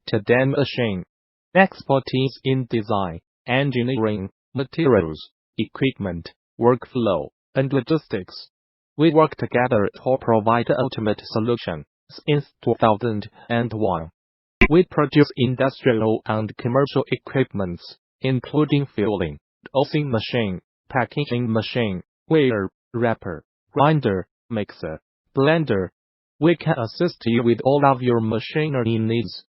to machine. Expertise in design, engineering, materials, equipment, workflow, and logistics. We work together to provide the ultimate solution. Since 2001, we produce industrial and commercial equipments, including filling, dosing machine, packaging machine, weigher, wrapper, grinder, mixer, blender. We can assist you with all of your machinery needs.